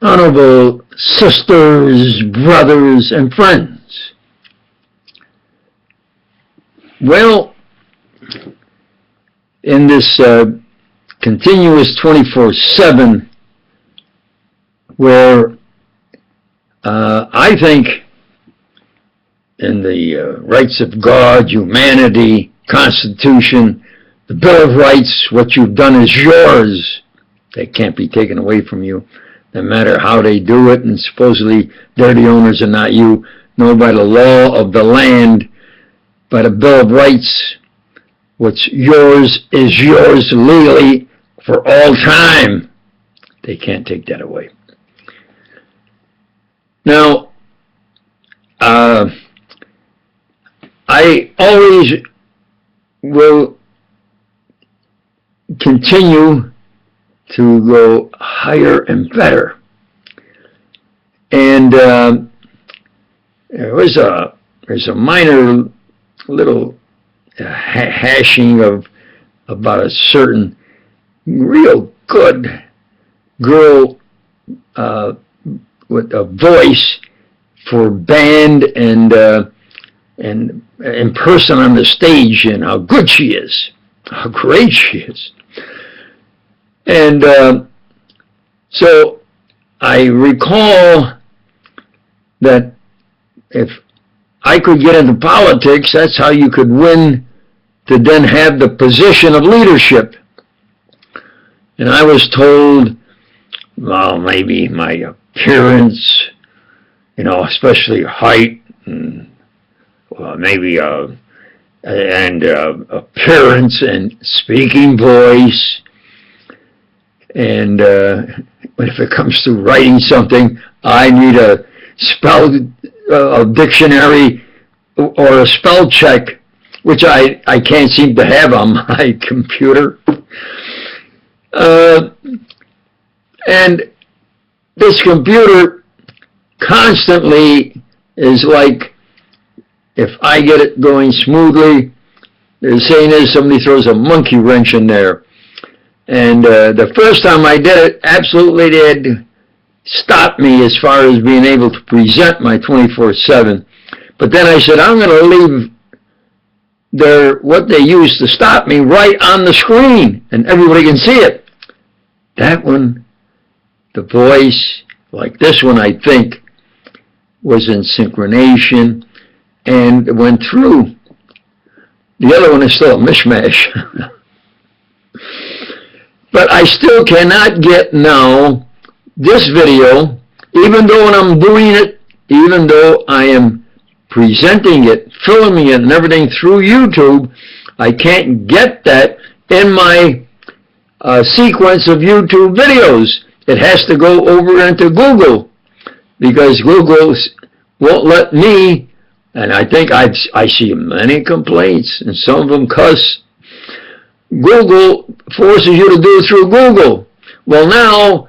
honorable sisters, brothers, and friends. Well, in this continuous 24/7, where I think in the rights of God, humanity, Constitution, the Bill of Rights, what you've done is yours. They can't be taken away from you, no matter how they do it, and supposedly they're the owners and not you. No, by the law of the land, by the Bill of Rights, what's yours is yours legally for all time. They can't take that away. Now, I always will continue to go higher and better. And there's a minor little hashing about a certain real good girl with a voice for band and in person on the stage, and how good she is, how great she is. And so I recall that if I could get into politics, that's how you could win to then have the position of leadership. And I was told, well, maybe my appearance, especially height, and maybe appearance and speaking voice, and if it comes to writing something, I need a dictionary or a spell check, which I can't seem to have on my computer. And this computer constantly is like, if I get it going smoothly, the saying is somebody throws a monkey wrench in there. And the first time I did it, absolutely did stop me as far as being able to present my 24/7. But then I said, I'm going to leave what they used to stop me right on the screen, and everybody can see it. That one, the voice, like this one, I think, was in synchronization and went through. The other one is still a mishmash. But I still cannot get now this video, even though when I'm doing it, even though I am presenting it, filming it and everything through YouTube, I can't get that in my sequence of YouTube videos. It has to go over into Google, because Google won't let me, and I think I see many complaints, and some of them cuss. Google forces you to do it through Google. Well, now,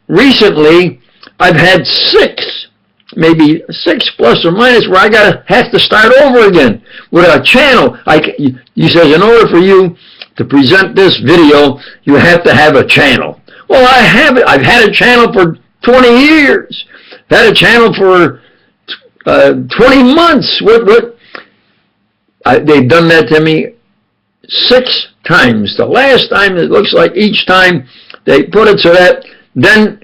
recently, I've had maybe six plus or minus, where I have to start over again with a channel. You says, in order for you to present this video, you have to have a channel. Well, I have it. I've had a channel for 20 years. Had a channel for 20 months. They've done that to me 6 times. The last time, it looks like each time they put it so that then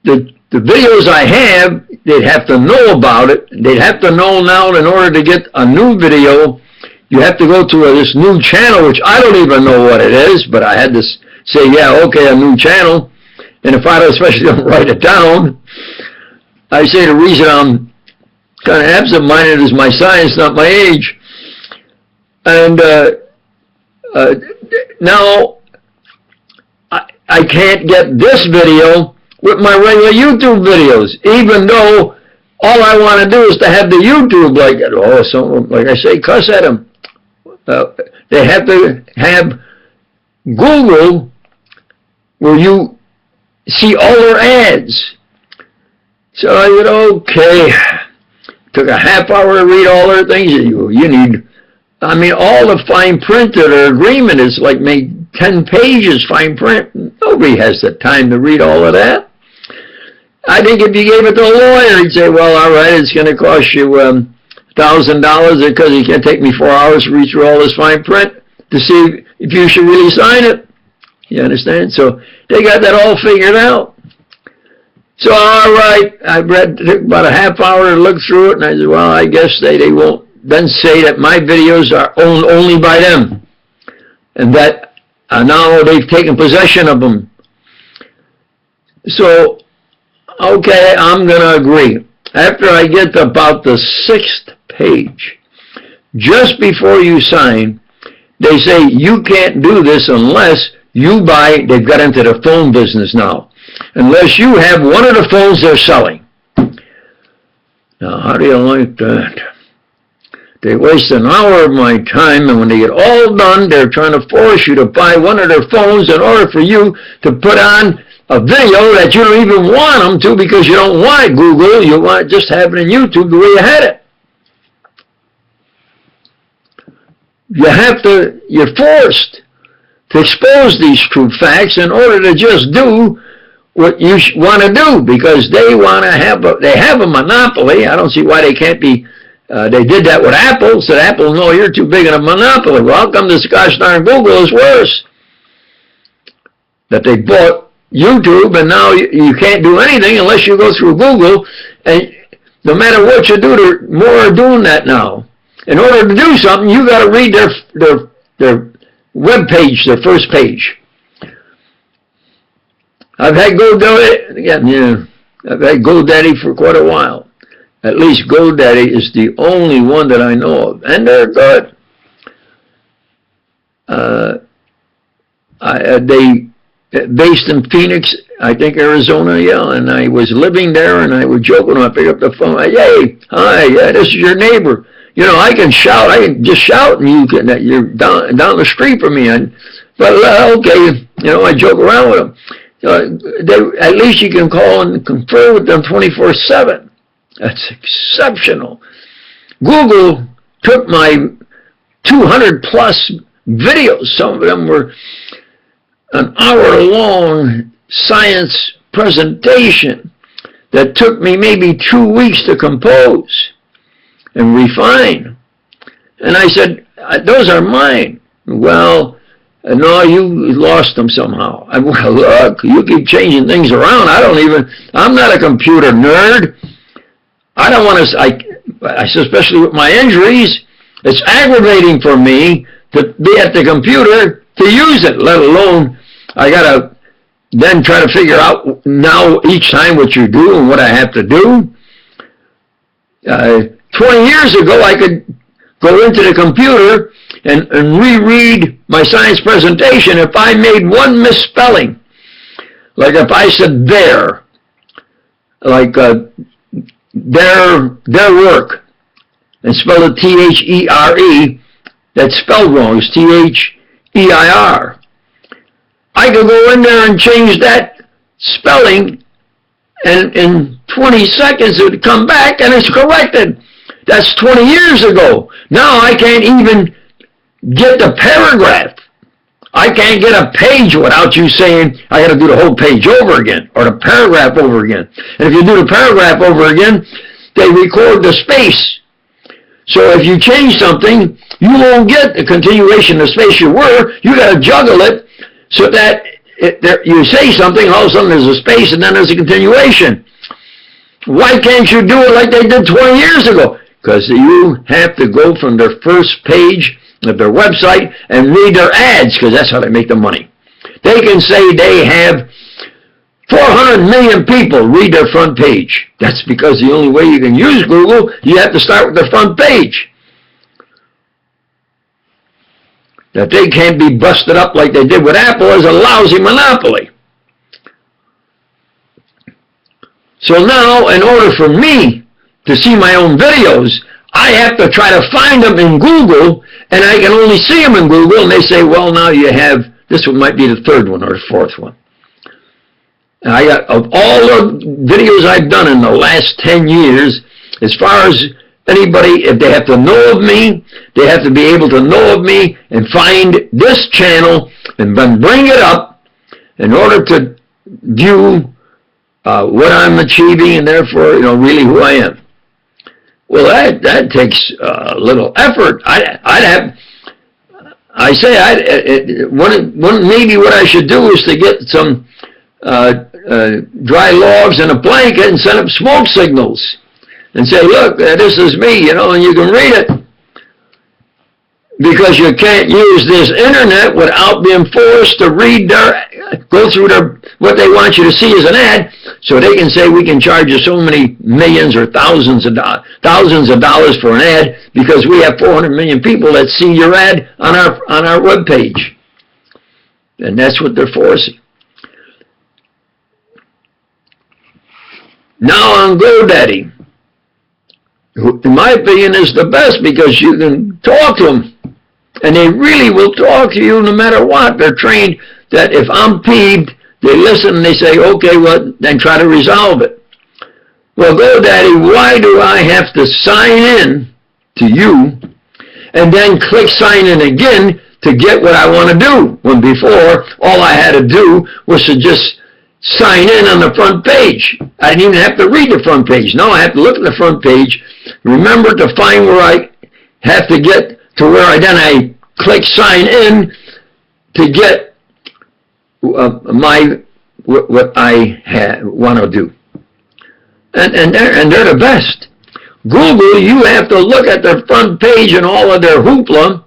the videos I have, they'd have to know about it. They'd have to know now, in order to get a new video, you have to go to this new channel, which I don't even know what it is, but I had to say, yeah, okay, a new channel. And if I especially don't write it down, I say the reason I'm kind of absent-minded is my science, not my age. And now I can't get this video with my regular YouTube videos, even though all I want to do is to have the YouTube, like I say, cuss at them. They have to have Google, where you see all their ads. So I said, okay. Took a half hour to read all their things. You need, all the fine print of their agreement is like made 10 pages fine print. Nobody has the time to read all of that. I think if you gave it to a lawyer, he'd say, well, all right, it's going to cost you $1,000 because it can't take me 4 hours to read through all this fine print to see if you should really sign it. You understand? So they got that all figured out. So, all right, I read, it took about a half hour to look through it, and I said, well, I guess they won't then say that my videos are owned only by them, and that now they've taken possession of them. So, okay, I'm going to agree. After I get to about the 6th page, just before you sign, they say you can't do this unless you buy, they've got into the phone business now, unless you have one of the phones they're selling. Now, how do you like that? They waste an hour of my time, and when they get all done, they're trying to force you to buy one of their phones in order for you to put on a video that you don't even want them to because you don't want Google. You want just have it in YouTube the way you had it. You have to, you're forced to expose these true facts in order to just do what you want to do, because they want to have they have a monopoly. I don't see why they can't be, they did that with Apple, said Apple, no, you're too big of a monopoly. Well, how come this gosh darn Google is worse? That they bought YouTube, and now you can't do anything unless you go through Google, and no matter what you do, more are doing that now. In order to do something, you got to read their web page, their first page. I've had GoDaddy, I've had GoDaddy for quite a while. At least GoDaddy is the only one that I know of, and they're good. They based in Phoenix, I think Arizona, yeah, and I was living there, and I would joke when I pick up the phone, hey, hi, yeah, this is your neighbor. You know, I can shout, I can just shout, and you can, you're down the street from me, but okay, you know, I joke around with them. At least you can call and confer with them 24/7. That's exceptional. Google took my 200 plus videos, some of them were an hour-long science presentation that took me maybe 2 weeks to compose and refine. And I said, those are mine. Well, no, you lost them somehow. Well, look, you keep changing things around. I'm not a computer nerd. I don't want to, especially with my injuries, it's aggravating for me to be at the computer to use it, let alone I got to then try to figure out now each time what you do and what I have to do. 20 years ago, I could go into the computer and reread my science presentation if I made one misspelling. Like if I said there, like their work, and spell it T-H-E-R-E, that's spelled wrong, it's T-H-E-I-R. I could go in there and change that spelling, and in 20 seconds it would come back and it's corrected. That's 20 years ago. Now I can't even get the paragraph. I can't get a page without you saying I got to do the whole page over again or the paragraph over again. And if you do the paragraph over again, they record the space. So if you change something, you won't get the continuation of the space you were. You got to juggle it so that you say something, all of a sudden there's a space and then there's a continuation. Why can't you do it like they did 20 years ago? Because you have to go from their first page of their website and read their ads, because that's how they make the money. They can say they have 400 million people read their front page. That's because the only way you can use Google, you have to start with the front page. That they can't be busted up like they did with Apple is a lousy monopoly. So now, in order for me to see my own videos, I have to try to find them in Google, and I can only see them in Google, and they say, well, now you have, this one might be the third one or the fourth one. And I got, of all the videos I've done in the last 10 years, as far as anybody, if they have to know of me, they have to be able to know of me and find this channel and then bring it up in order to view what I'm achieving and therefore, really who I am. Well, that takes a little effort. Maybe what I should do is to get some dry logs and a blanket and set up smoke signals and say, look, this is me, and you can read it. Because you can't use this internet without being forced to go through what they want you to see as an ad, so they can say we can charge you so many millions or thousands of dollars for an ad because we have 400 million people that see your ad on our web page. And that's what they're forcing. Now on GoDaddy, who, in my opinion, is the best because you can talk to them. And they really will talk to you no matter what. They're trained that if I'm peeved, they listen and they say, okay, well, then try to resolve it. Well, GoDaddy, why do I have to sign in to you and then click sign in again to get what I want to do? When before, all I had to do was to just sign in on the front page. I didn't even have to read the front page. Now I have to look at the front page, remember to find where I have to get to where I click sign in to get what I want to do. And they're the best. Google, you have to look at their front page and all of their hoopla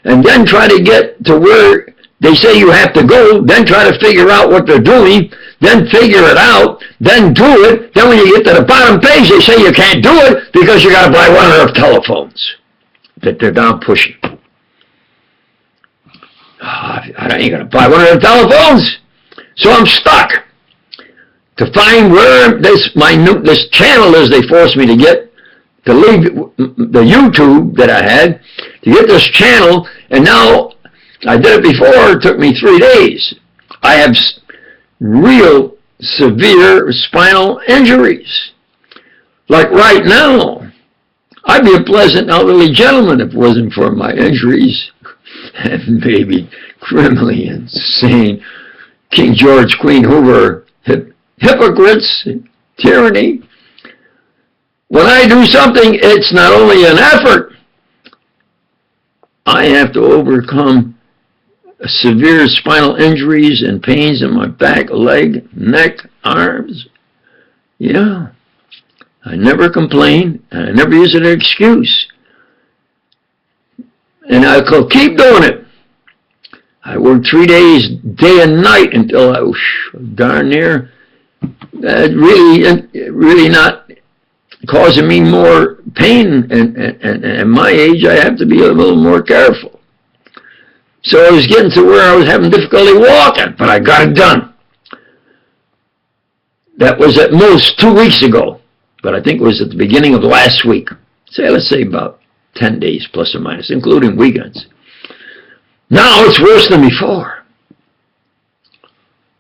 and then try to get to where they say you have to go, then try to figure out what they're doing, then figure it out, then do it. Then when you get to the bottom page, they say you can't do it because you got to buy one of their telephones that they're now pushing. I ain't going to buy one of their telephones. So I'm stuck to find where this channel is they forced me to get, to leave the YouTube that I had, to get this channel, and now I did it before, it took me 3 days. I have real severe spinal injuries. Like right now, I'd be a pleasant elderly gentleman if it wasn't for my injuries and maybe criminally insane King George, Queen Hoover, hypocrites, tyranny. When I do something, it's not only an effort. I have to overcome severe spinal injuries and pains in my back, leg, neck, arms. Yeah. I never complain, and I never use it as an excuse. And I'll keep doing it. I worked 3 days, day and night, until I was darn near really not causing me more pain. And at my age, I have to be a little more careful. So I was getting to where I was having difficulty walking, but I got it done. That was at most 2 weeks ago, but I think it was at the beginning of last week. Let's say about 10 days, plus or minus, including weekends. Now it's worse than before.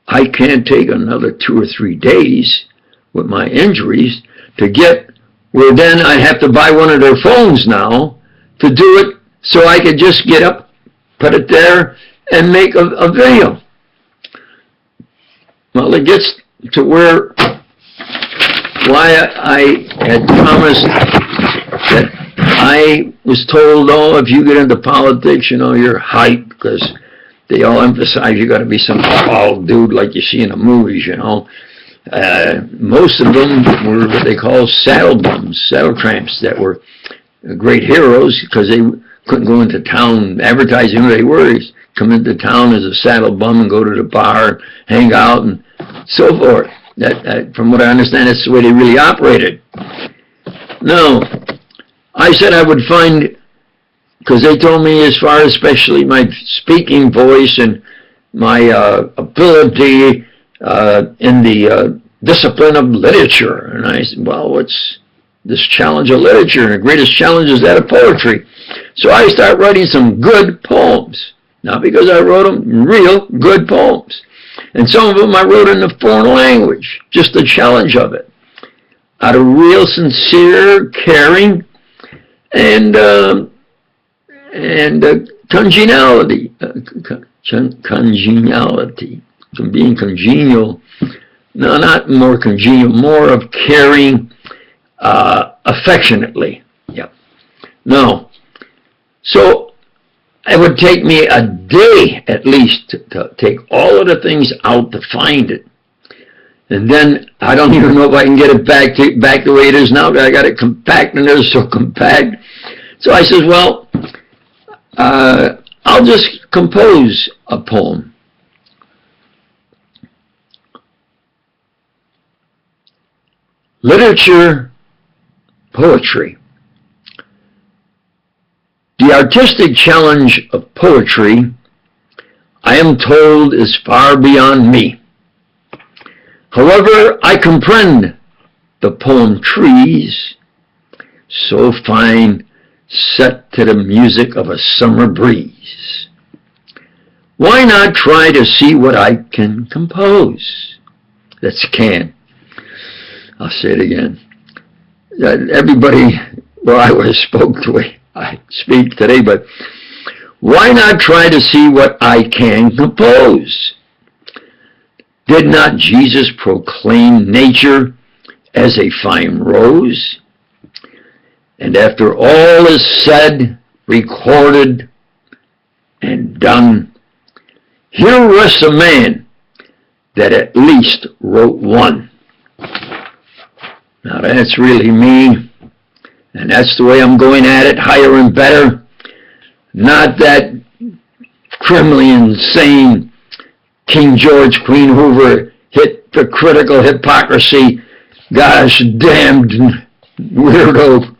I can't take another 2 or 3 days with my injuries to get where then I have to buy one of their phones now to do it so I could just get up, put it there, and make a video. Well, it gets to where why I had promised that I was told, oh, if you get into politics, you're hype, because they all emphasize you got to be some tall dude like you see in the movies, Most of them were what they call saddle bums, saddle tramps that were great heroes because they couldn't go into town advertising who they were. They come into town as a saddle bum and go to the bar, hang out, and so forth. That, from what I understand, that's the way they really operated. No, I said I would find, because they told me as far as especially my speaking voice and my ability in the discipline of literature. And I said, well, what's this challenge of literature? And the greatest challenge is that of poetry. So I start writing some good poems. Not because I wrote them, real good poems. And some of them I wrote in a foreign language, just the challenge of it. Out of real, sincere, caring, and congeniality, congeniality, being congenial. No, not more congenial, more of caring affectionately. Yep. No. So it would take me a day at least to take all of the things out to find it. And then I don't even know if I can get it back the way it is now. I got it compact, and it's so compact. So I says, well, I'll just compose a poem. Literature, poetry. The artistic challenge of poetry, I am told, is far beyond me. However, I comprehend the poem trees, so fine, set to the music of a summer breeze. Why not try to see what I can compose? That's can. I'll say it again. Everybody where I was spoke to it, I speak today, but why not try to see what I can compose? Did not Jesus proclaim nature as a fine rose? And after all is said, recorded, and done, here rests a man that at least wrote one. Now that's really me, and that's the way I'm going at it, higher and better. Not that criminally insane King George, Queen Hoover, hypocritical hypocrisy, gosh damned weirdo.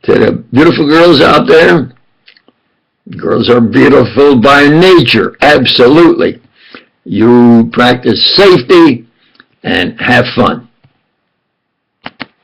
To the beautiful girls out there, girls are beautiful by nature, absolutely. You practice safety and have fun.